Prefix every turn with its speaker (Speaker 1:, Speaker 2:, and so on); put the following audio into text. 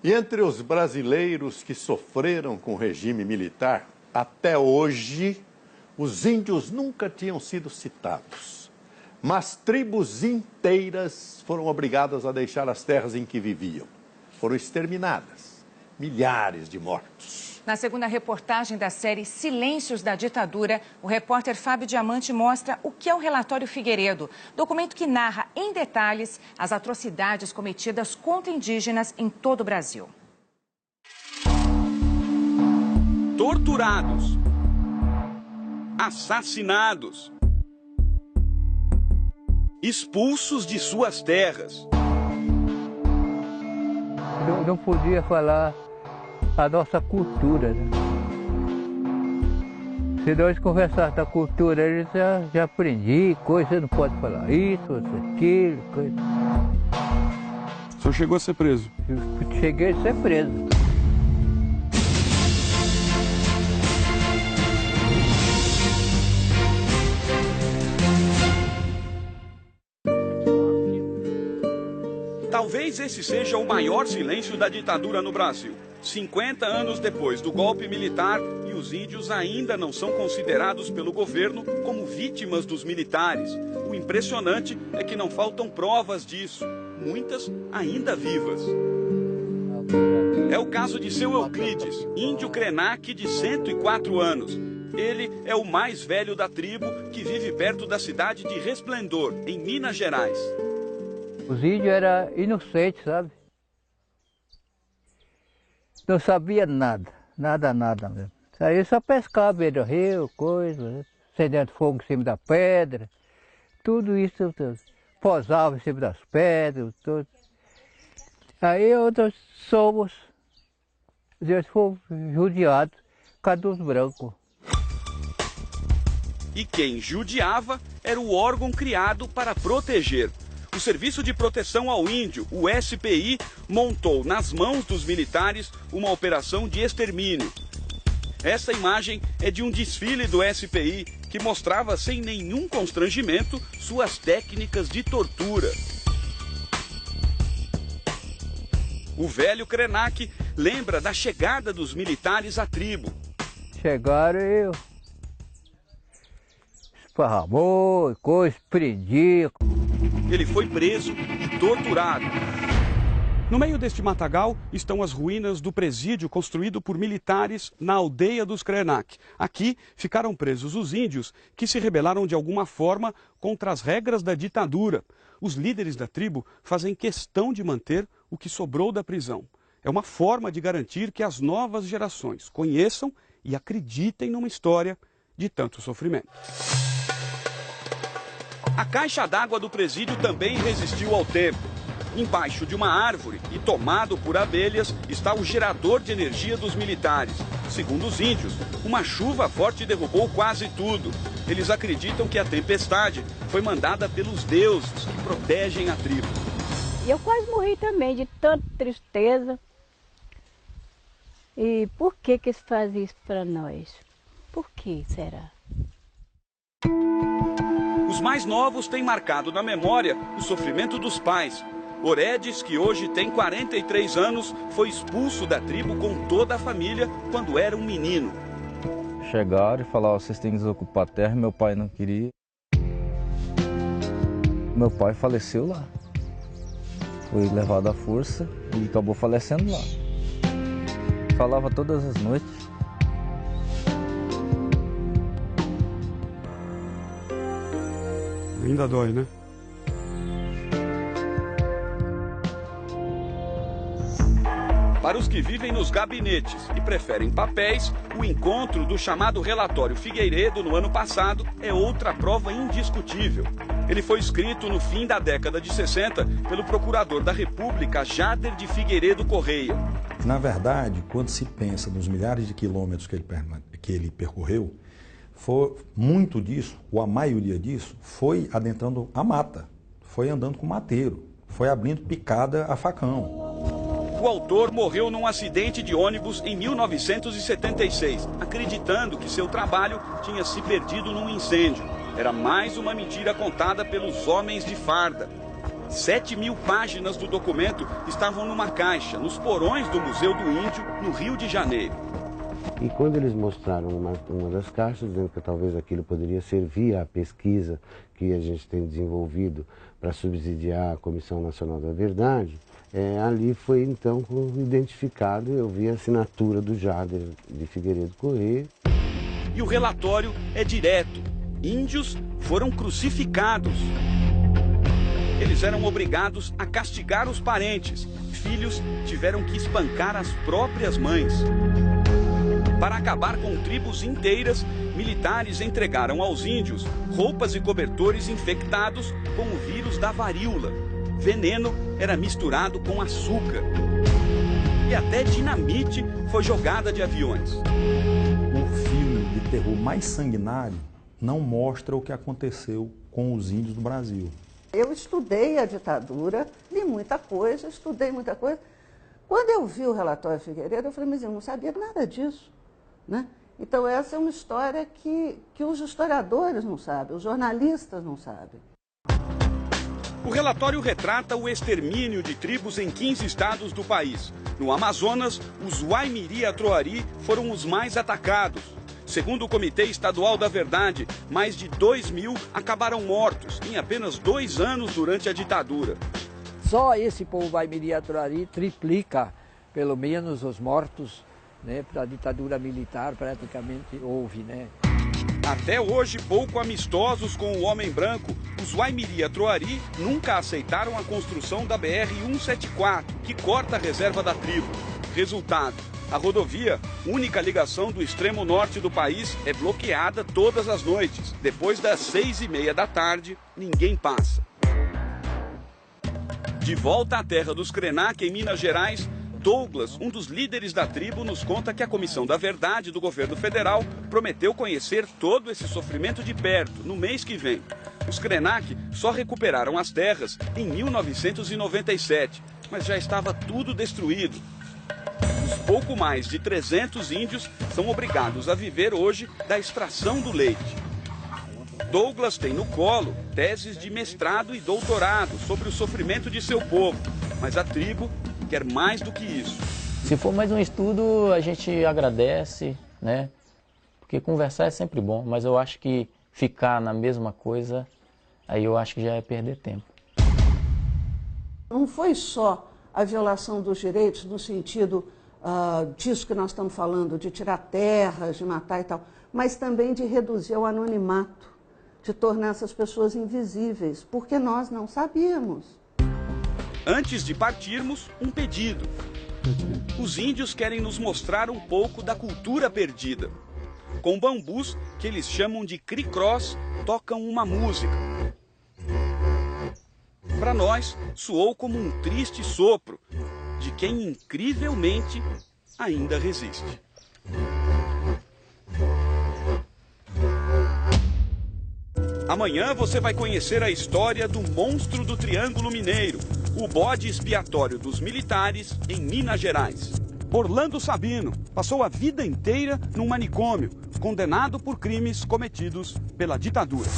Speaker 1: E entre os brasileiros que sofreram com o regime militar, até hoje, os índios nunca tinham sido citados. Mas tribos inteiras foram obrigadas a deixar as terras em que viviam. Foram exterminadas. Milhares de mortos.
Speaker 2: Na segunda reportagem da série Silêncios da Ditadura, o repórter Fábio Diamante mostra o que é o Relatório Figueiredo, documento que narra em detalhes as atrocidades cometidas contra indígenas em todo o Brasil.
Speaker 3: Torturados, assassinados, expulsos de suas terras.
Speaker 4: Não podia falar a nossa cultura, né? Se nós conversarmos da cultura, eles já aprendi, coisa, não pode falar isso, aquilo, coisa.
Speaker 3: O senhor chegou a ser preso?
Speaker 4: Eu cheguei a ser preso.
Speaker 3: Talvez esse seja o maior silêncio da ditadura no Brasil. 50 anos depois do golpe militar, e os índios ainda não são considerados pelo governo como vítimas dos militares. O impressionante é que não faltam provas disso, muitas ainda vivas. É o caso de seu Euclides, índio Krenak de 104 anos. Ele é o mais velho da tribo, que vive perto da cidade de Resplendor, em Minas Gerais.
Speaker 4: Os índios eram inocentes, sabe? Não sabia nada, nada mesmo. Aí só pescava beira do rio, coisa, acendendo fogo em cima da pedra, tudo isso, tudo. Posava em cima das pedras, tudo. Aí outros somos, eles foram judiados, cadê os brancos?
Speaker 3: E quem judiava era o órgão criado para proteger. O Serviço de Proteção ao Índio, o SPI, montou nas mãos dos militares uma operação de extermínio. Essa imagem é de um desfile do SPI que mostrava sem nenhum constrangimento suas técnicas de tortura. O velho Krenak lembra da chegada dos militares à tribo.
Speaker 4: Chegaram e esparramou, coisa, prendia.
Speaker 3: Ele foi preso e torturado. No meio deste matagal estão as ruínas do presídio construído por militares na aldeia dos Krenak. Aqui ficaram presos os índios que se rebelaram de alguma forma contra as regras da ditadura. Os líderes da tribo fazem questão de manter o que sobrou da prisão. É uma forma de garantir que as novas gerações conheçam e acreditem numa história de tanto sofrimento. A caixa d'água do presídio também resistiu ao tempo. Embaixo de uma árvore e tomado por abelhas está o gerador de energia dos militares. Segundo os índios, uma chuva forte derrubou quase tudo. Eles acreditam que a tempestade foi mandada pelos deuses que protegem a tribo.
Speaker 5: E eu quase morri também de tanta tristeza. E por que eles fazem isso para nós? Por que será?
Speaker 3: Os mais novos têm marcado na memória o sofrimento dos pais. Oredes, que hoje tem 43 anos, foi expulso da tribo com toda a família quando era um menino.
Speaker 6: Chegaram e falaram, vocês têm que desocupar a terra, meu pai não queria. Meu pai faleceu lá. Foi levado à força e acabou falecendo lá. Falava todas as noites.
Speaker 3: Ainda dói, né? Para os que vivem nos gabinetes e preferem papéis, o encontro do chamado Relatório Figueiredo no ano passado é outra prova indiscutível. Ele foi escrito no fim da década de 60 pelo procurador da República, Jader de Figueiredo Correia.
Speaker 7: Na verdade, quando se pensa nos milhares de quilômetros que ele percorreu, muito disso, ou a maioria disso, foi adentrando a mata, foi andando com mateiro, foi abrindo picada a facão.
Speaker 3: O autor morreu num acidente de ônibus em 1976, acreditando que seu trabalho tinha se perdido num incêndio. Era mais uma mentira contada pelos homens de farda. 7.000 páginas do documento estavam numa caixa, nos porões do Museu do Índio, no Rio de Janeiro.
Speaker 8: E quando eles mostraram uma das caixas, dizendo que talvez aquilo poderia servir à pesquisa que a gente tem desenvolvido para subsidiar a Comissão Nacional da Verdade, ali foi então identificado, eu vi a assinatura do Jader de Figueiredo Corrêa.
Speaker 3: E o relatório é direto. Índios foram crucificados. Eles eram obrigados a castigar os parentes. Filhos tiveram que espancar as próprias mães. Para acabar com tribos inteiras, militares entregaram aos índios roupas e cobertores infectados com o vírus da varíola. Veneno era misturado com açúcar. E até dinamite foi jogada de aviões.
Speaker 7: O filme de terror mais sanguinário não mostra o que aconteceu com os índios do Brasil.
Speaker 9: Eu estudei a ditadura, li muita coisa, estudei muita coisa. Quando eu vi o relatório Figueiredo, eu falei, mas eu não sabia nada disso, né? Então essa é uma história que os historiadores não sabem, os jornalistas não sabem.
Speaker 3: O relatório retrata o extermínio de tribos em 15 estados do país. No Amazonas, os Waimiri-Atroari foram os mais atacados. Segundo o Comitê Estadual da Verdade, mais de 2.000 acabaram mortos em apenas 2 anos durante a ditadura.
Speaker 10: Só esse povo Waimiri-Atroari triplica, pelo menos, os mortos, né, para a ditadura militar praticamente houve, né?
Speaker 3: Até hoje, pouco amistosos com o homem branco, os Waimiri-Atroari nunca aceitaram a construção da BR-174, que corta a reserva da tribo. Resultado, a rodovia, única ligação do extremo norte do país, é bloqueada todas as noites. Depois das 6h30 da tarde, ninguém passa. De volta à terra dos Krenak, em Minas Gerais, Douglas, um dos líderes da tribo, nos conta que a Comissão da Verdade do governo federal prometeu conhecer todo esse sofrimento de perto no mês que vem. Os Krenak só recuperaram as terras em 1997, mas já estava tudo destruído. Os pouco mais de 300 índios são obrigados a viver hoje da extração do leite. Douglas tem no colo teses de mestrado e doutorado sobre o sofrimento de seu povo, mas a tribo quer mais do que isso.
Speaker 11: Se for mais um estudo, a gente agradece, né? Porque conversar é sempre bom, mas eu acho que ficar na mesma coisa, aí eu acho que já é perder tempo.
Speaker 9: Não foi só a violação dos direitos no sentido disso que nós estamos falando, de tirar terras, de matar e tal, mas também de reduzir o anonimato, de tornar essas pessoas invisíveis, porque nós não sabíamos.
Speaker 3: Antes de partirmos, um pedido. Os índios querem nos mostrar um pouco da cultura perdida. Com bambus, que eles chamam de cricrós, tocam uma música. Para nós, soou como um triste sopro de quem incrivelmente ainda resiste. Amanhã você vai conhecer a história do monstro do Triângulo Mineiro, o bode expiatório dos militares em Minas Gerais. Orlando Sabino passou a vida inteira num manicômio, condenado por crimes cometidos pela ditadura.